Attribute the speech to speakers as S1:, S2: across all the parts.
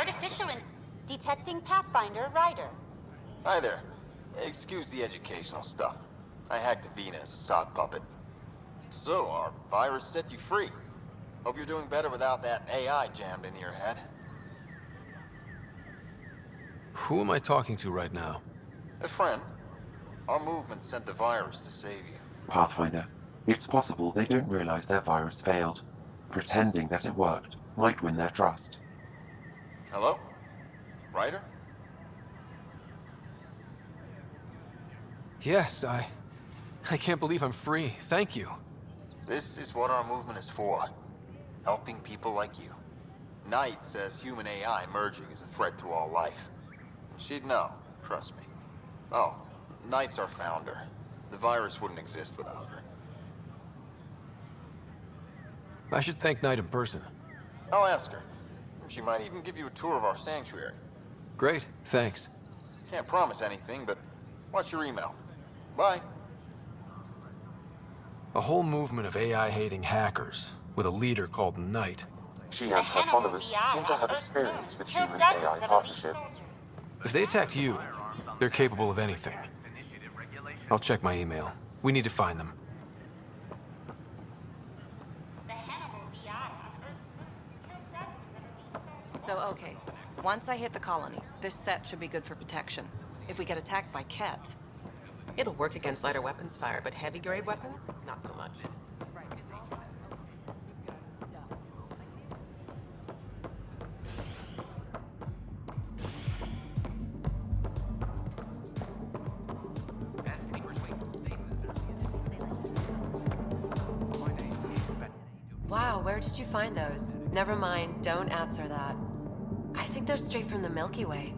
S1: artificial in detecting Pathfinder Rider.
S2: Hi there. Excuse the educational stuff. I hacked Avina as a sock puppet. So, our virus set you free. Hope you're doing better without that AI jammed into your head.
S3: Who am I talking to right now?
S2: A friend. Our movement sent the virus to save you.
S4: Pathfinder, it's possible they don't realize their virus failed. Pretending that it worked might win their trust.
S2: Hello? Ryder?
S3: Yes, I can't believe I'm free. Thank you.
S2: This is what our movement is for. Helping people like you. Knight says human AI merging is a threat to all life. She'd know, trust me. Oh, Knight's our founder. The virus wouldn't exist without her.
S3: I should thank Knight in person.
S2: I'll ask her. She might even give you a tour of our sanctuary.
S3: Great, thanks.
S2: Can't promise anything, but watch your email. Bye.
S3: A whole movement of AI-hating hackers, with a leader called Knight.
S4: She and her followers seem to have experience with human-AI partnership.
S3: If they attacked you, they're capable of anything. I'll check my email. We need to find them.
S5: So, okay. Once I hit the colony, this set should be good for protection. If we get attacked by Kett...
S6: It'll work against lighter weapons fire, but heavy-grade weapons? Not so much.
S7: Wow, where did you find those? Never mind, don't answer that. I think they're straight from the Milky Way.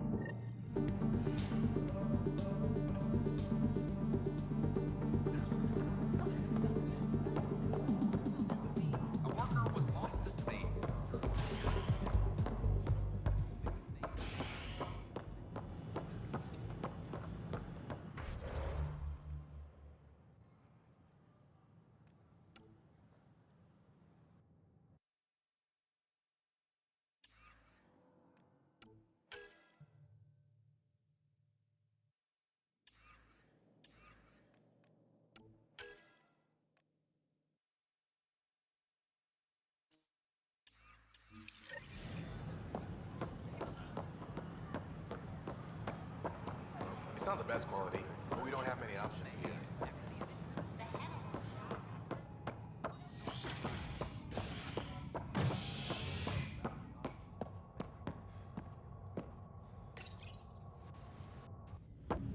S8: It's not the best quality, but we don't have many options here.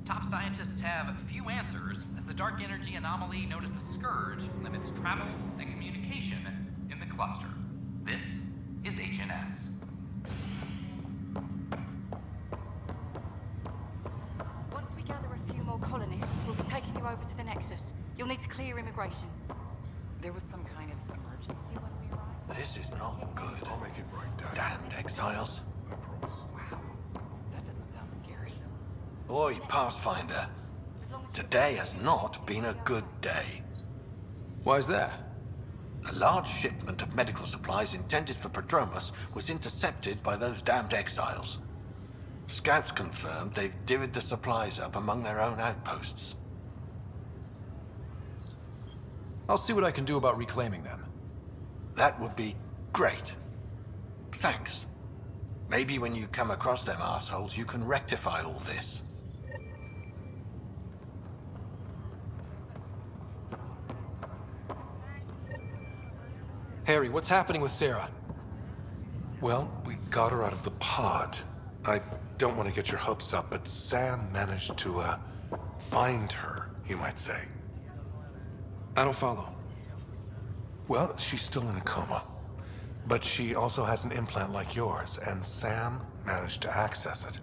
S9: Top scientists have few answers, as the dark energy anomaly known as the Scourge limits travel and communication in the cluster. This is HNS.
S10: Once we gather a few more colonists, we'll be taking you over to the Nexus. You'll need to clear immigration.
S5: There was some kind of emergency when we arrived?
S11: This is not good.
S8: I'll make it right, Dad.
S11: Damned exiles.
S8: I promise.
S5: Wow. That doesn't sound scary.
S11: Boy, Pathfinder, today has not been a good day.
S3: Why's that?
S11: A large shipment of medical supplies intended for Prodromus was intercepted by those damned exiles. Scouts confirmed they've divvied the supplies up among their own outposts.
S3: I'll see what I can do about reclaiming them.
S11: That would be great. Thanks. Maybe when you come across them assholes, you can rectify all this.
S3: Harry, what's happening with Sarah?
S8: Well, we got her out of the pod. I don't want to get your hopes up, but Sam managed to, find her, you might say.
S3: I don't follow.
S8: Well, she's still in a coma. But she also has an implant like yours, and Sam managed to access it.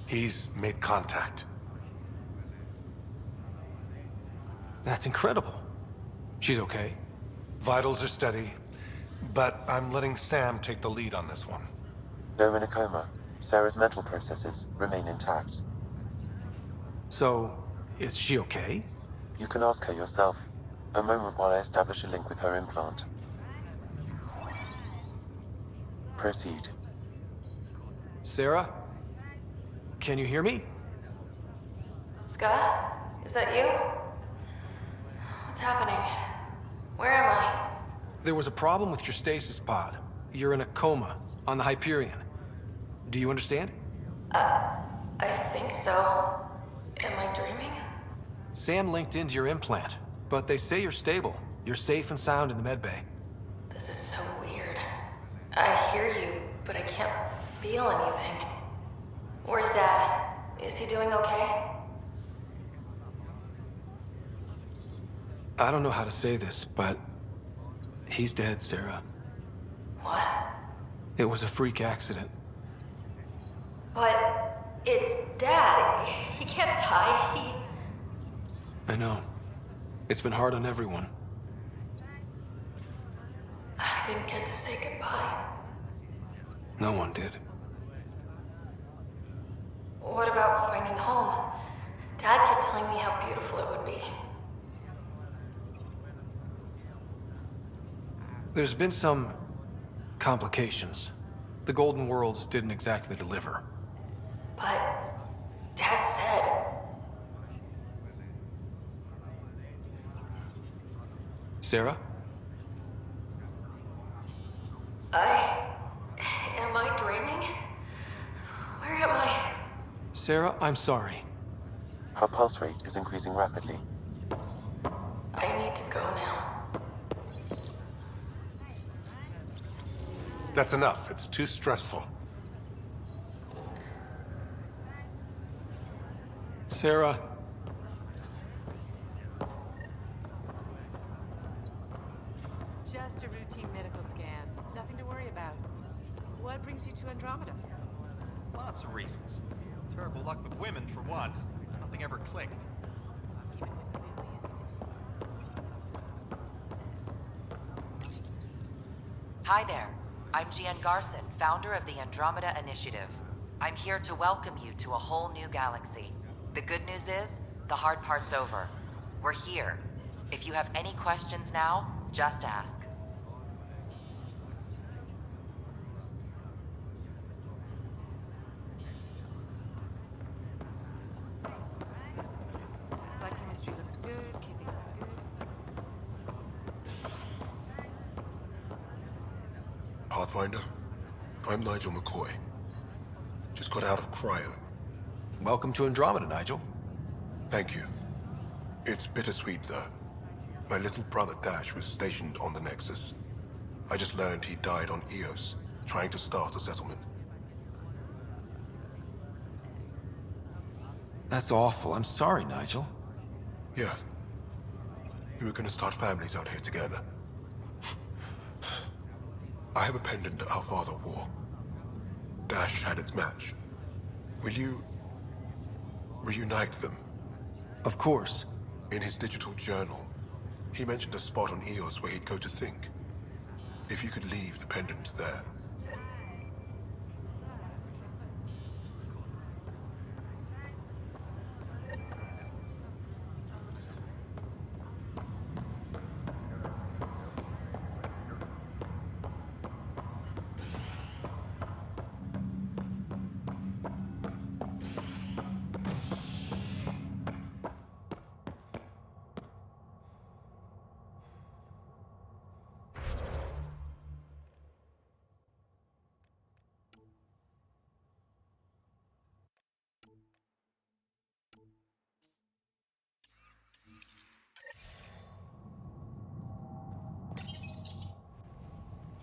S8: He's made contact.
S3: That's incredible. She's okay.
S8: Vitals are steady, but I'm letting Sam take the lead on this one.
S4: Though in a coma, Sarah's mental processes remain intact.
S3: So, is she okay?
S4: You can ask her yourself. A moment while I establish a link with her implant. Proceed.
S3: Sarah? Can you hear me?
S7: Scott? Is that you? What's happening? Where am I?
S3: There was a problem with your stasis pod. You're in a coma on the Hyperion. Do you understand?
S7: I think so. Am I dreaming?
S3: Sam linked into your implant, but they say you're stable. You're safe and sound in the medbay.
S7: This is so weird. I hear you, but I can't feel anything. Where's Dad? Is he doing okay?
S3: I don't know how to say this, but he's dead, Sarah.
S7: What?
S3: It was a freak accident.
S7: But it's Dad. He can't die.
S3: I know. It's been hard on everyone.
S7: I didn't get to say goodbye.
S3: No one did.
S7: What about finding home? Dad kept telling me how beautiful it would be.
S3: There's been some complications. The Golden Worlds didn't exactly deliver.
S7: But Dad said...
S3: Sarah?
S7: Am I dreaming? Where am I?
S3: Sarah, I'm sorry.
S4: Her pulse rate is increasing rapidly.
S7: I need to go now.
S8: That's enough. It's too stressful.
S3: Sarah?
S12: Just a routine medical scan. Nothing to worry about. What brings you to Andromeda?
S13: Lots of reasons. Terrible luck with women, for one. Nothing ever clicked.
S14: Hi there. I'm Gian Garson, founder of the Andromeda Initiative. I'm here to welcome you to a whole new galaxy. The good news is, the hard part's over. We're here. If you have any questions now, just ask.
S12: Blood chemistry looks good, kidneys are good.
S15: Pathfinder, I'm Nigel McCoy. Just got out of cryo.
S3: Welcome to Andromeda, Nigel.
S15: Thank you. It's bittersweet, though. My little brother Dash was stationed on the Nexus. I just learned he died on Eos, trying to start a settlement.
S3: That's awful. I'm sorry, Nigel.
S15: Yeah. We were gonna start families out here together. I have a pendant our father wore. Dash had its match. Will you reunite them?
S3: Of course.
S15: In his digital journal, he mentioned a spot on Eos where he'd go to think. If you could leave the pendant there.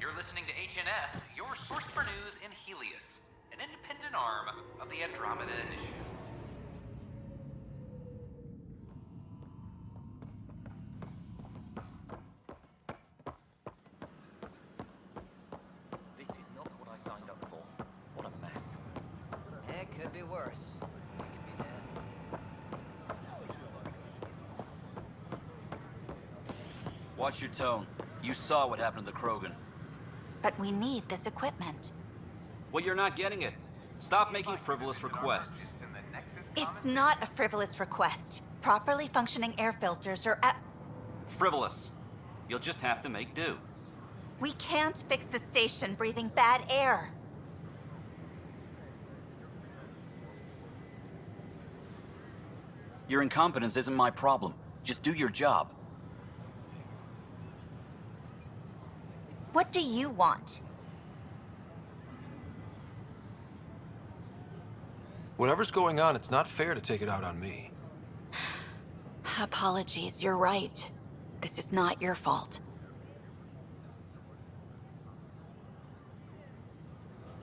S9: You're listening to HNS, your source for news in Helios, an independent arm of the Andromeda Initiative.
S16: This is not what I signed up for. What a mess.
S17: It could be worse. We could be dead.
S16: Watch your tone. You saw what happened to the Krogan.
S18: But we need this equipment.
S16: Well, you're not getting it. Stop making frivolous requests.
S18: It's not a frivolous request. Properly functioning air filters are
S16: Frivolous. You'll just have to make do.
S18: We can't fix the station breathing bad air.
S16: Your incompetence isn't my problem. Just do your job.
S18: What do you want?
S3: Whatever's going on, it's not fair to take it out on me.
S18: Apologies, you're right. This is not your fault.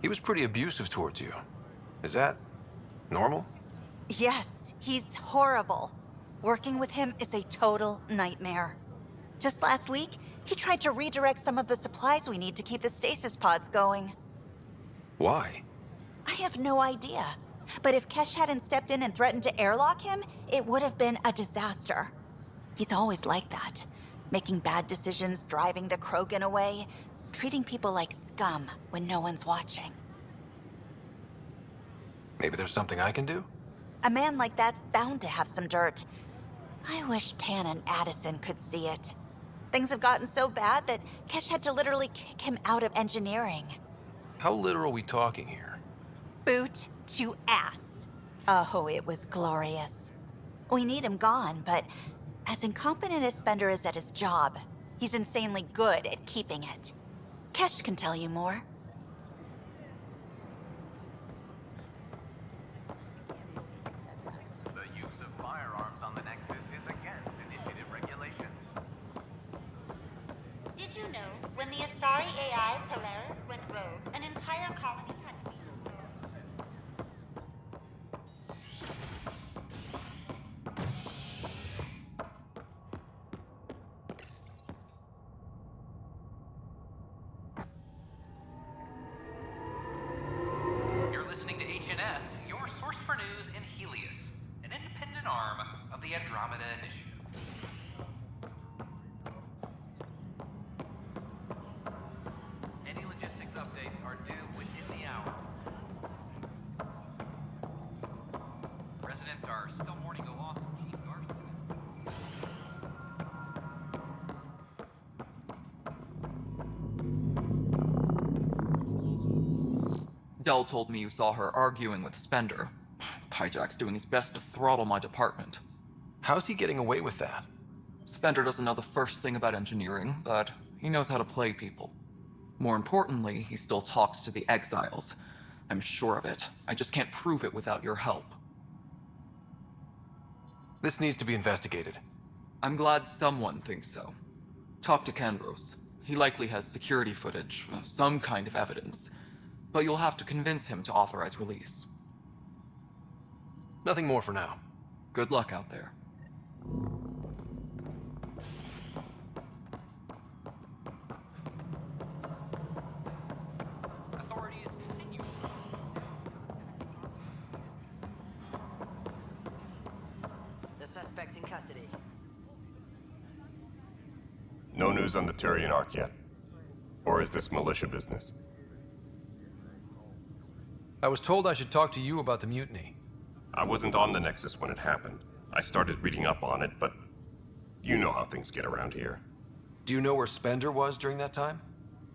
S3: He was pretty abusive towards you. Is that normal?
S18: Yes, he's horrible. Working with him is a total nightmare. Just last week, he tried to redirect some of the supplies we need to keep the stasis pods going.
S3: Why?
S18: I have no idea. But if Kesh hadn't stepped in and threatened to airlock him, it would have been a disaster. He's always like that. Making bad decisions, driving the Krogan away, treating people like scum when no one's watching.
S3: Maybe there's something I can do?
S18: A man like that's bound to have some dirt. I wish Tan and Addison could see it. Things have gotten so bad that Kesh had to literally kick him out of engineering.
S3: How literal are we talking here?
S18: Boot to ass. Oh, it was glorious. We need him gone, but as incompetent as Spender is at his job, he's insanely good at keeping it. Kesh can tell you more.
S9: The use of firearms on the Nexus is against initiative regulations.
S1: Did you know when the Asari AI Teleris went rogue, an entire colony had to be
S9: You're listening to HNS, your source for news in Helios, an independent arm of the Andromeda Initiative. Any logistics updates are due within the hour. Residents are still mourning the loss of Chief Garson.
S19: Dell told me you saw her arguing with Spender. Hijack's doing his best to throttle my department.
S3: How's he getting away with that?
S19: Spender doesn't know the first thing about engineering, but he knows how to play people. More importantly, he still talks to the exiles. I'm sure of it. I just can't prove it without your help.
S3: This needs to be investigated.
S19: I'm glad someone thinks so. Talk to Kandros. He likely has security footage, some kind of evidence. But you'll have to convince him to authorize release.
S3: Nothing more for now.
S19: Good luck out there.
S9: Authorities continue.
S17: The suspect's in custody.
S20: No news on the Turian Ark yet? Or is this militia business?
S3: I was told I should talk to you about the mutiny.
S20: I wasn't on the Nexus when it happened. I started reading up on it, but you know how things get around here.
S3: Do you know where Spender was during that time?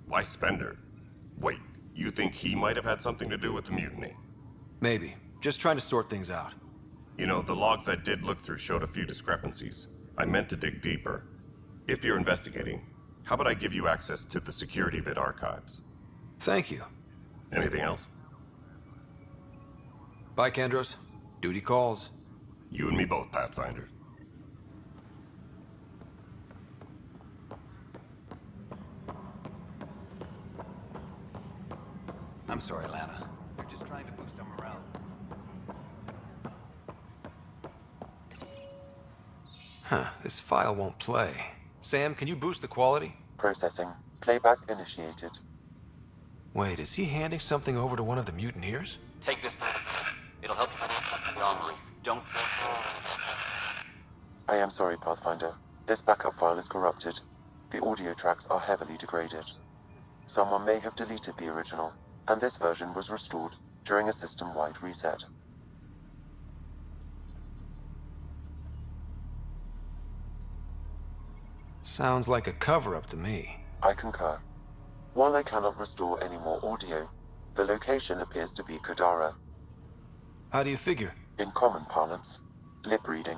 S20: Why Spender? Wait, you think he might have had something to do with the mutiny?
S3: Maybe. Just trying to sort things out.
S20: You know, the logs I did look through showed a few discrepancies. I meant to dig deeper. If you're investigating, how about I give you access to the security vid archives?
S3: Thank you.
S20: Anything else?
S3: Bye, Kandros. Duty calls.
S20: You and me both, Pathfinder.
S11: I'm sorry, Lana. We're just trying to boost our morale.
S3: Huh, this file won't play. Sam, can you boost the quality?
S4: Processing. Playback initiated.
S3: Wait, is he handing something over to one of the mutineers?
S16: Take this. It'll help you online. Don't.
S4: I am sorry, Pathfinder. This backup file is corrupted. The audio tracks are heavily degraded. Someone may have deleted the original, and this version was restored during a system-wide reset.
S3: Sounds like a cover-up to me.
S4: I concur. While I cannot restore any more audio, the location appears to be Kadara.
S3: How do you figure?
S4: In common parlance, Lip reading.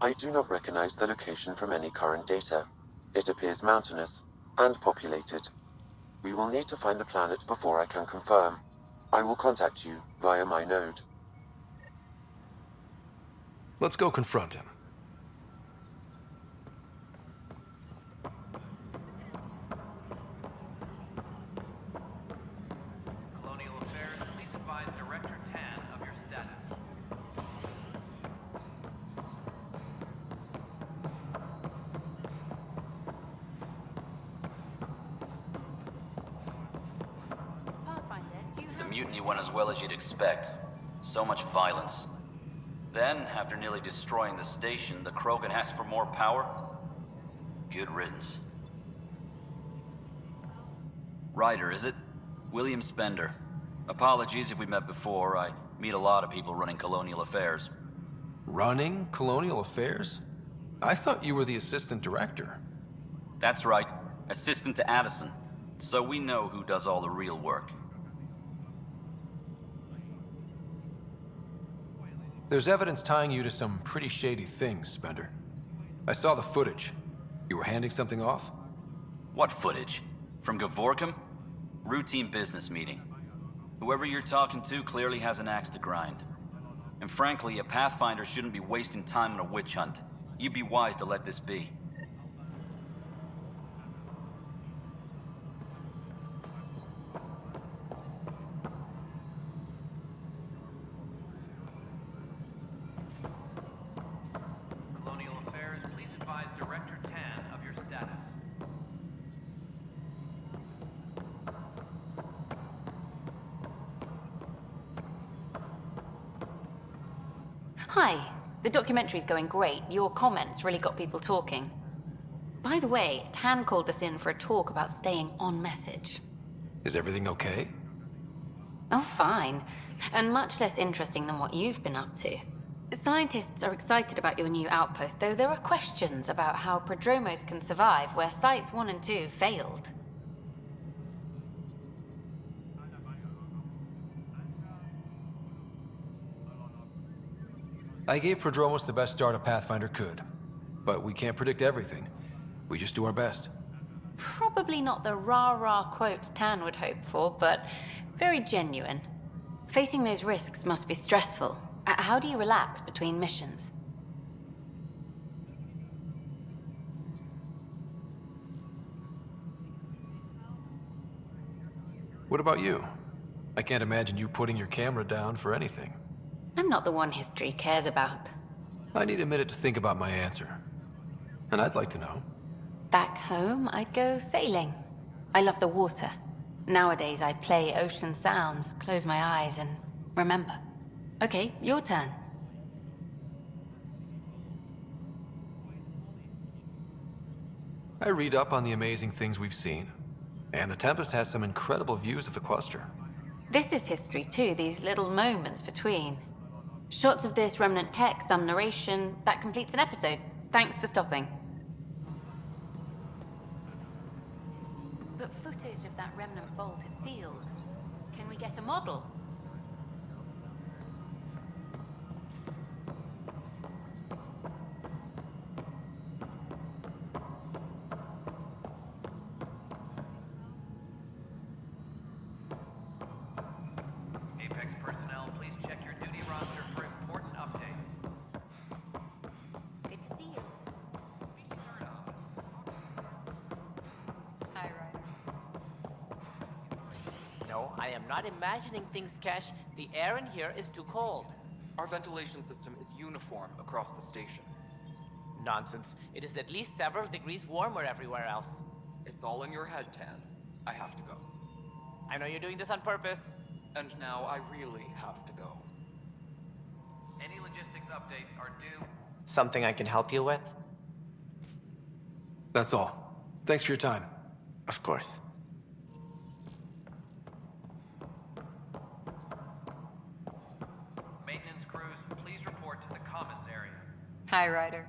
S4: I do not recognize the location from any current data. It appears mountainous and populated. We will need to find the planet before I can confirm. I will contact you via my node.
S3: Let's go confront him.
S9: Colonial Affairs, please advise Director Tan of your status.
S17: The mutiny went as well as you'd expect. So much violence. Then, after nearly destroying the station, the Krogan asked for more power? Good riddance. Ryder, is it? William Spender. Apologies if we met before. I meet a lot of people running Colonial Affairs.
S3: Running Colonial Affairs? I thought you were the assistant director.
S17: That's right. Assistant to Addison. So we know who does all the real work.
S3: There's evidence tying you to some pretty shady things, Spender. I saw the footage. You were handing something off?
S17: What footage? From Gavorkum? Routine business meeting. Whoever you're talking to clearly has an axe to grind. And frankly, a Pathfinder shouldn't be wasting time on a witch hunt. You'd be wise to let this be.
S9: Colonial Affairs, please advise Director Tan of your status.
S21: Hi. The documentary's going great. Your comments really got people talking. By the way, Tan called us in for a talk about staying on message.
S3: Is everything okay?
S21: Oh, fine. And much less interesting than what you've been up to. Scientists are excited about your new outpost, though there are questions about how prodromos can survive where Sites 1 and 2 failed.
S3: I gave Prodromos the best start a Pathfinder could. But we can't predict everything. We just do our best.
S21: Probably not the rah-rah quote Tan would hope for, but very genuine. Facing those risks must be stressful. How do you relax between missions?
S3: What about you? I can't imagine you putting your camera down for anything.
S21: I'm not the one history cares about.
S3: I need a minute to think about my answer. And I'd like to know.
S21: Back home, I'd go sailing. I love the water. Nowadays, I play ocean sounds, close my eyes, and remember. Okay, your turn.
S3: I read up on the amazing things we've seen. And the Tempest has some incredible views of the cluster.
S21: This is history too, these little moments between. Shots of this remnant tech, some narration, that completes an episode. Thanks for stopping. But footage of that remnant vault is sealed. Can we get a model?
S9: Apex personnel, please check your duty roster for important updates.
S21: Good to see you.
S9: Species are up.
S21: Hi, Ryder.
S22: No, I am not imagining things, Cash. The air in here is too cold.
S19: Our ventilation system is uniform across the station.
S22: Nonsense. It is at least several degrees warmer everywhere else.
S19: It's all in your head, Tan. I have to go.
S22: I know you're doing this on purpose.
S19: And now I really have to go.
S9: Any logistics updates are due.
S6: Something I can help you with?
S3: That's all. Thanks for your time.
S6: Of course.
S9: Maintenance crews, please report to the commons area.
S21: Hi, Ryder.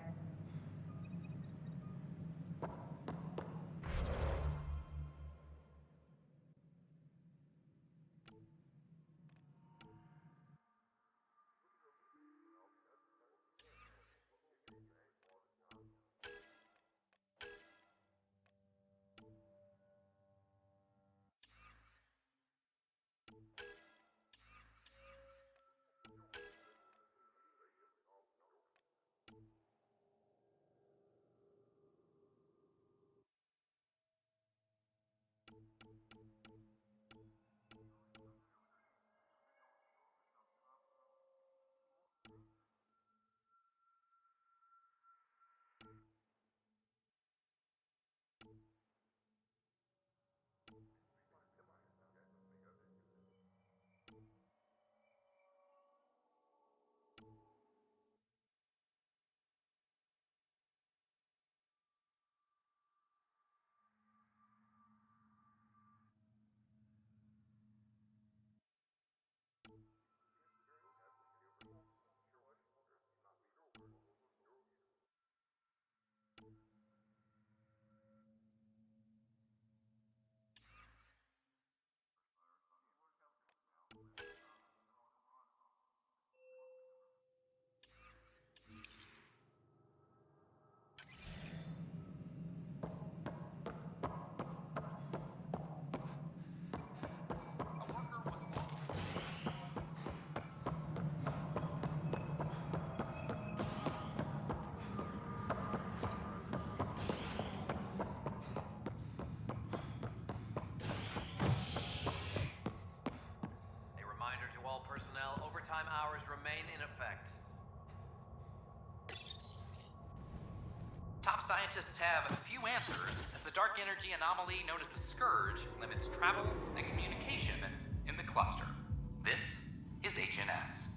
S9: scientists have few answers, as the dark energy anomaly known as the Scourge limits travel and communication in the cluster. This is HNS.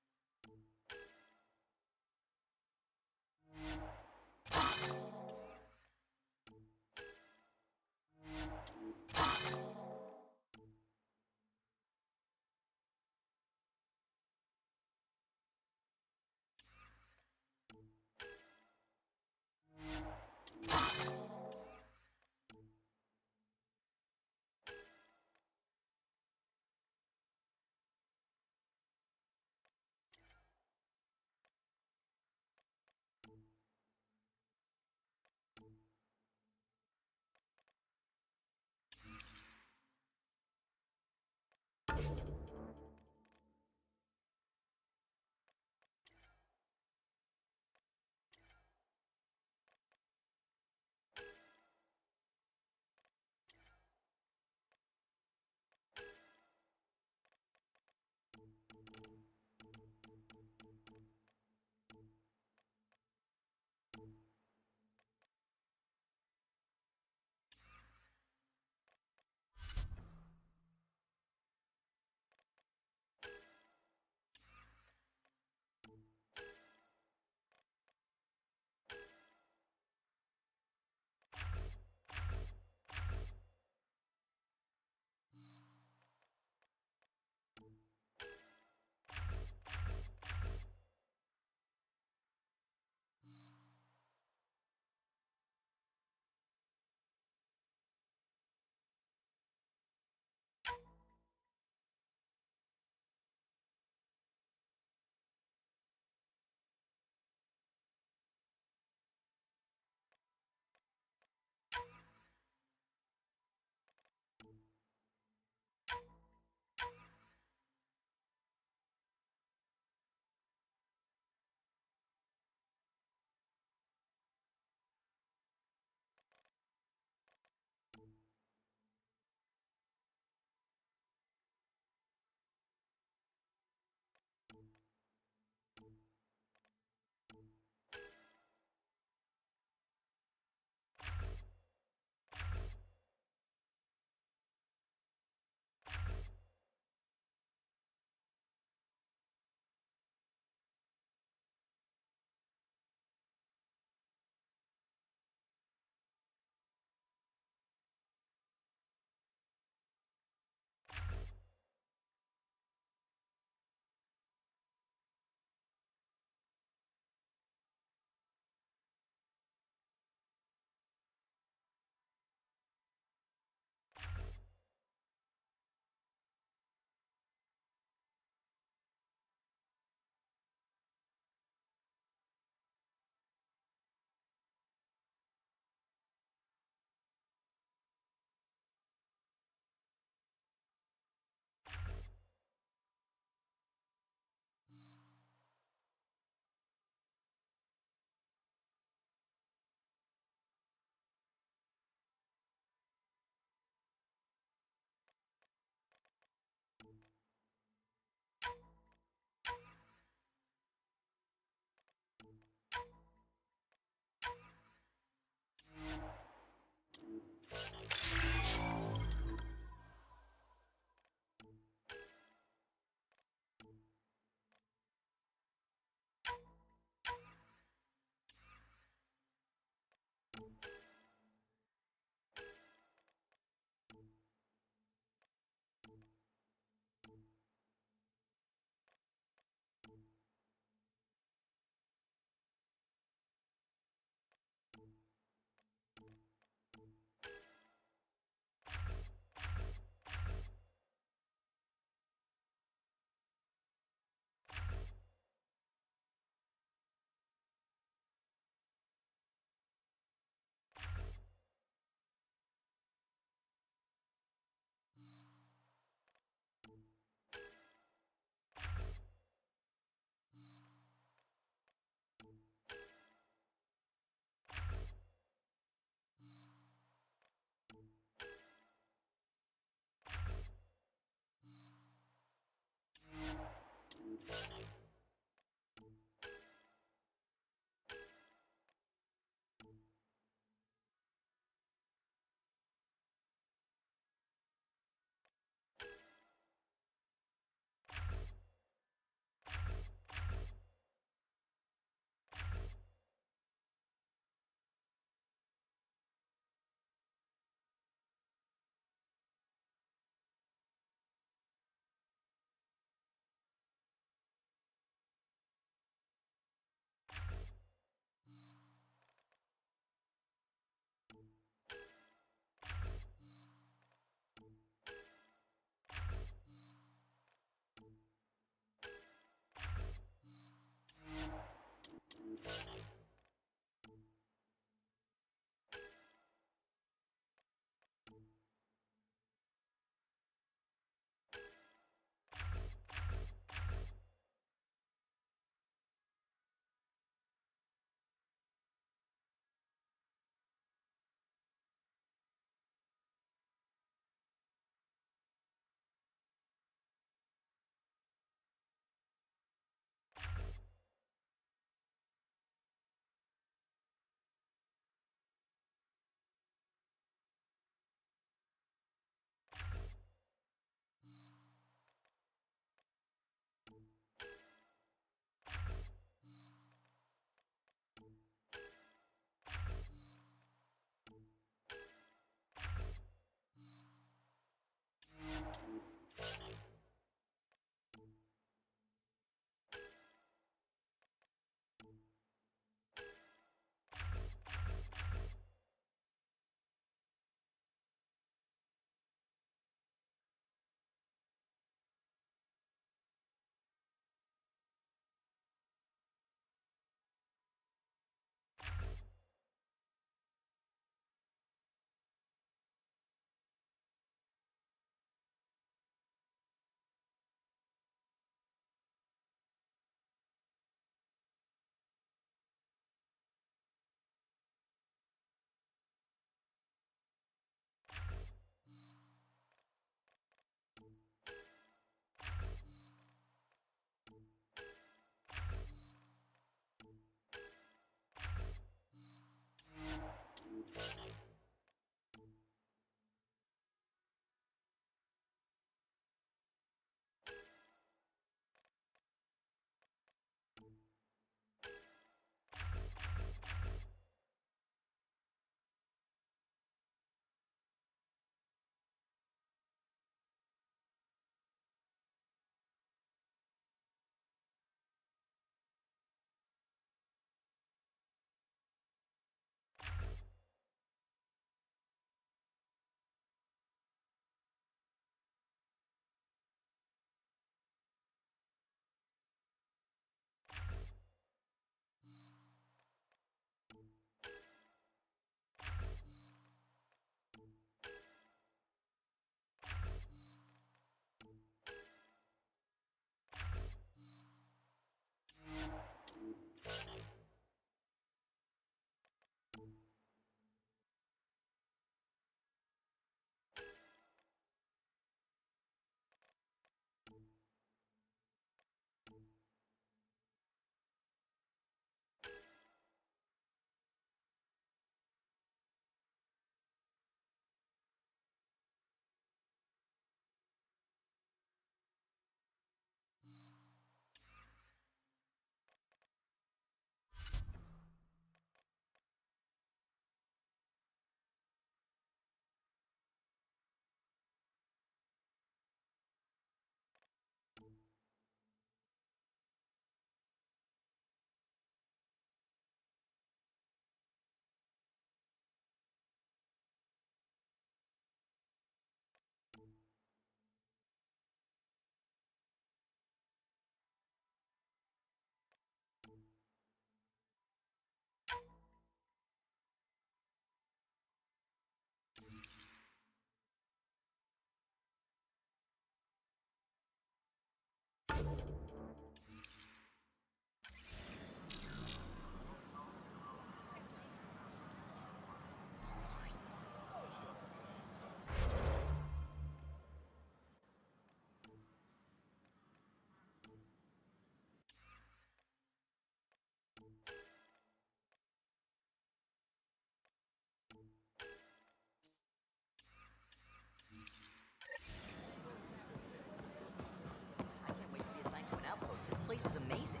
S21: amazing.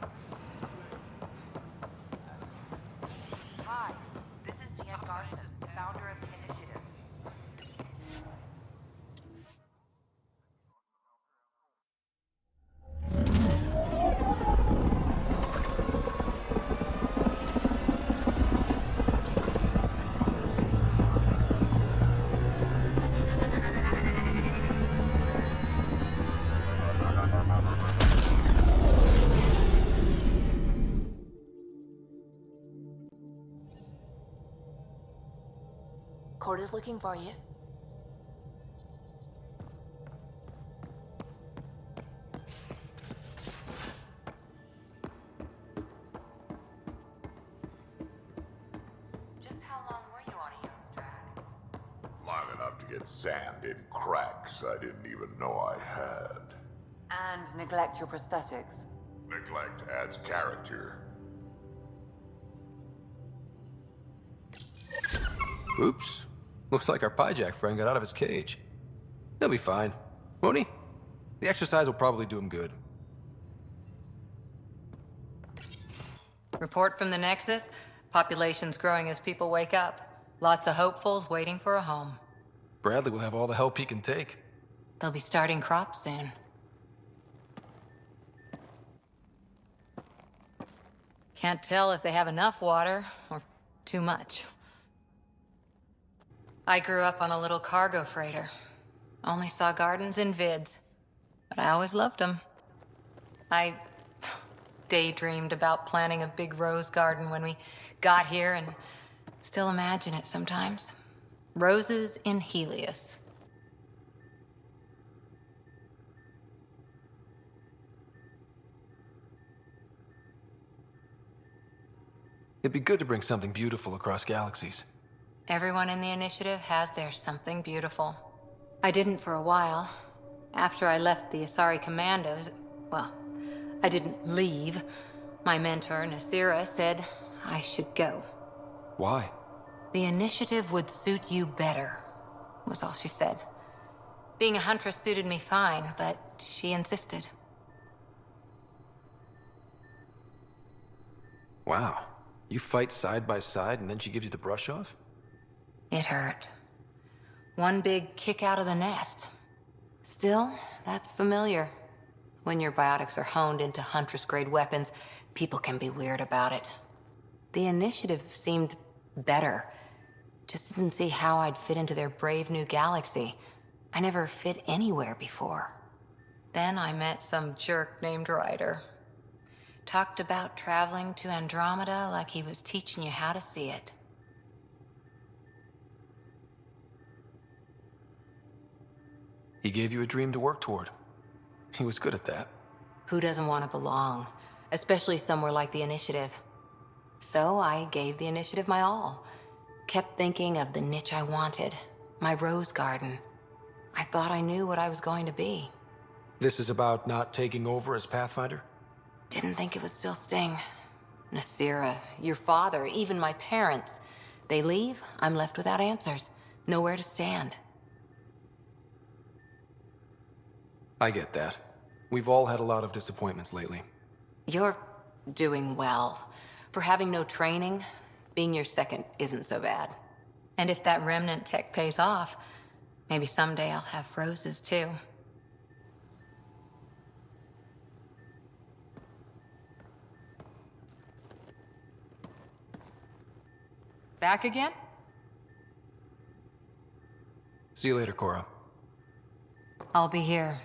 S14: Hi, this is Gian Garson, founder of the initiative.
S7: Corda's looking for you.
S14: Just how long were you on Eos drag?
S2: Long enough to get sand in cracks I didn't even know I had.
S14: And neglect your prosthetics.
S2: Neglect adds character.
S3: Oops. Looks like our piejack friend got out of his cage. He'll be fine, won't he? The exercise will probably do him good.
S10: Report from the Nexus. Population's growing as people wake up. Lots of hopefuls waiting for a home.
S3: Bradley will have all the help he can take.
S10: They'll be starting crops soon. Can't tell if they have enough water or too much. I grew up on a little cargo freighter. Only saw gardens in vids, but I always loved them. I daydreamed about planting a big rose garden when we got here and still imagine it sometimes. Roses in Helios.
S3: It'd be good to bring something beautiful across galaxies.
S10: Everyone in the initiative has their something beautiful. I didn't for a while. After I left the Asari Commandos, well, I didn't leave. My mentor, Nasira, said I should go.
S3: Why?
S10: The initiative would suit you better, was all she said. Being a huntress suited me fine, but she insisted.
S3: Wow. You fight side by side and then she gives you the brush off?
S10: It hurt. One big kick out of the nest. Still, that's familiar. When your biotics are honed into Huntress-grade weapons, people can be weird about it. The initiative seemed better. Just didn't see how I'd fit into their brave new galaxy. I never fit anywhere before. Then I met some jerk named Ryder. Talked about traveling to Andromeda like he was teaching you how to see it.
S3: He gave you a dream to work toward. He was good at that.
S10: Who doesn't want to belong? Especially somewhere like the Initiative. So I gave the Initiative my all. Kept thinking of the niche I wanted. My rose garden. I thought I knew what I was going to be.
S3: This is about not taking over as Pathfinder?
S10: Didn't think it would still sting. Nasira, your father, even my parents. They leave, I'm left without answers. Nowhere to stand.
S3: I get that. We've all had a lot of disappointments lately.
S10: You're doing well. For having no training, being your second isn't so bad. And if that remnant tech pays off, maybe someday I'll have roses too. Back again?
S3: See you later, Cora.
S10: I'll be here.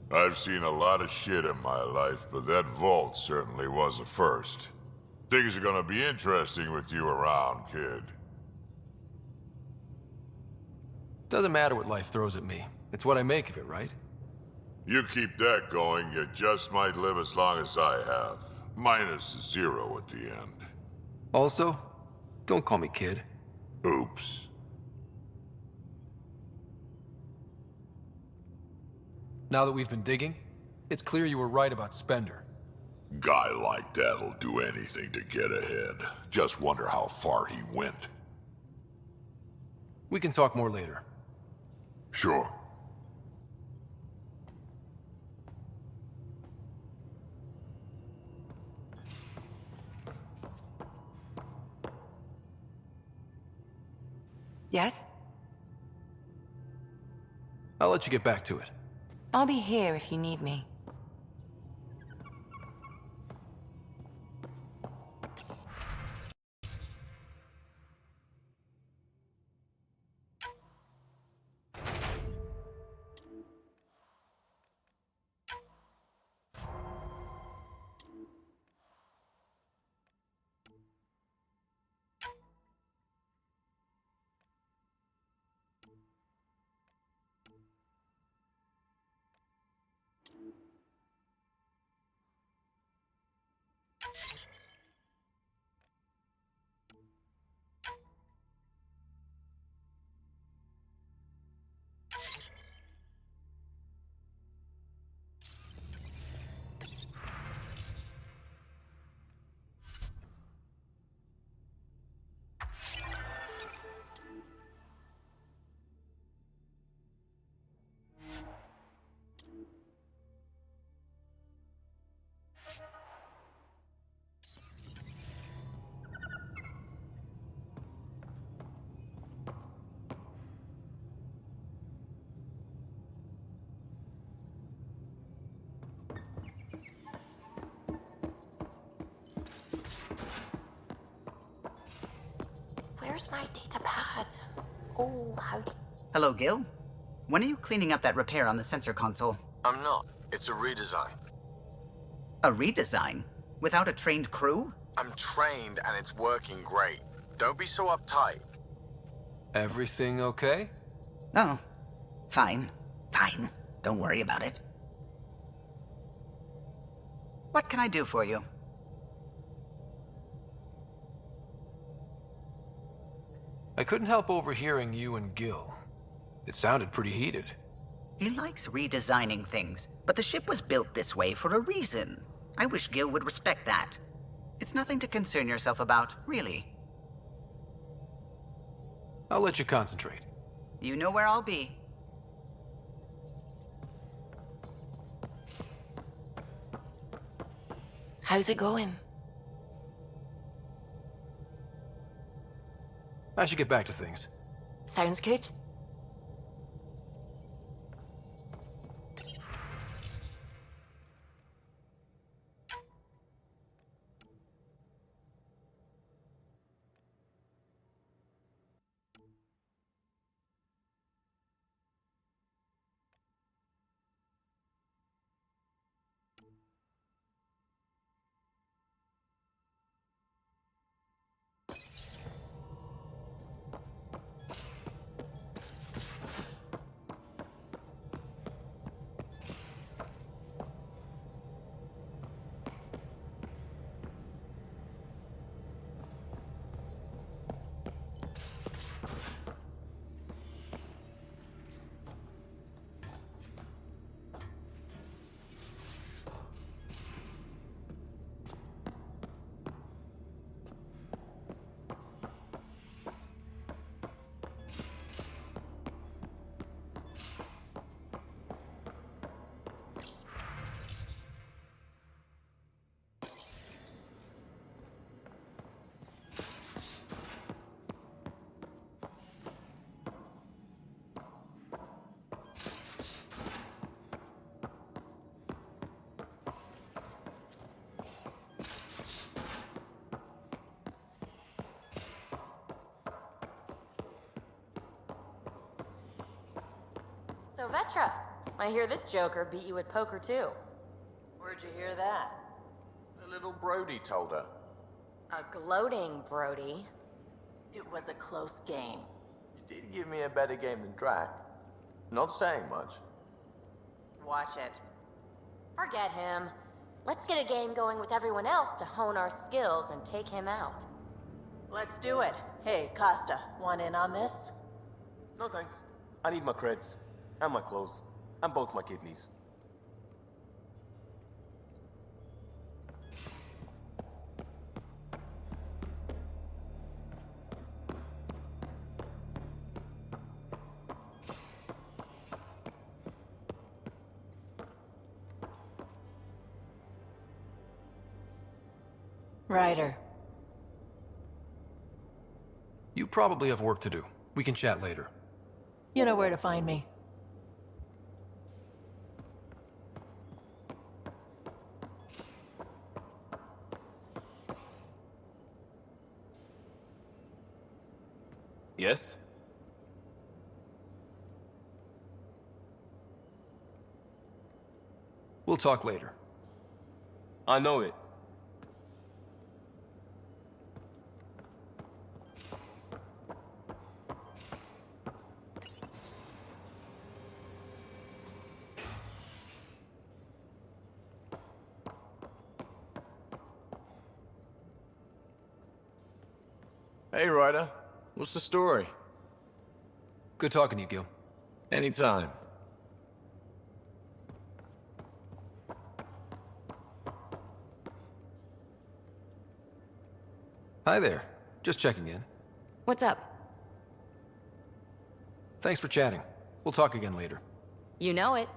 S2: I've seen a lot of shit in my life, but that vault certainly was a first. Things are gonna be interesting with you around, kid.
S3: Doesn't matter what life throws at me. It's what I make of it, right?
S2: You keep that going, you just might live as long as I have. Minus 0 at the end.
S3: Also, don't call me kid.
S2: Oops.
S3: Now that we've been digging, it's clear you were right about Spender.
S2: Guy like that'll do anything to get ahead. Just wonder how far he went.
S3: We can talk more later.
S2: Sure.
S10: Yes?
S3: I'll let you get back to it.
S10: I'll be here if you need me.
S7: Where's my data pad? Oh, how...
S5: Hello, Gil. When are you cleaning up that repair on the sensor console?
S8: I'm not. It's a redesign.
S5: A redesign? Without a trained crew?
S8: I'm trained and it's working great. Don't be so uptight.
S3: Everything okay?
S5: Oh, fine. Fine. Don't worry about it. What can I do for you?
S3: I couldn't help overhearing you and Gil. It sounded pretty heated.
S5: He likes redesigning things, but the ship was built this way for a reason. I wish Gil would respect that. It's nothing to concern yourself about, really.
S3: I'll let you concentrate.
S5: You know where I'll be.
S7: How's it going?
S3: I should get back to things.
S7: Sounds good.
S23: So, Vetra, I hear this joker beat you at poker too.
S22: Where'd you hear that?
S8: The little Brody told her.
S23: A gloating Brody.
S22: It was a close game.
S8: You did give me a better game than Drac. Not saying much.
S23: Watch it. Forget him. Let's get a game going with everyone else to hone our skills and take him out.
S22: Let's do it. Hey, Costa, want in on this?
S8: No thanks. I need my creds. And my clothes. And both my kidneys.
S12: Ryder.
S3: You probably have work to do. We can chat later.
S12: You know where to find me.
S13: Yes?
S3: We'll talk later.
S13: I know it. Hey, Ryder. What's the story?
S3: Good talking to you, Gil.
S13: Anytime.
S3: Hi there. Just checking in.
S21: What's up?
S3: Thanks for chatting. We'll talk again later.
S23: You know it.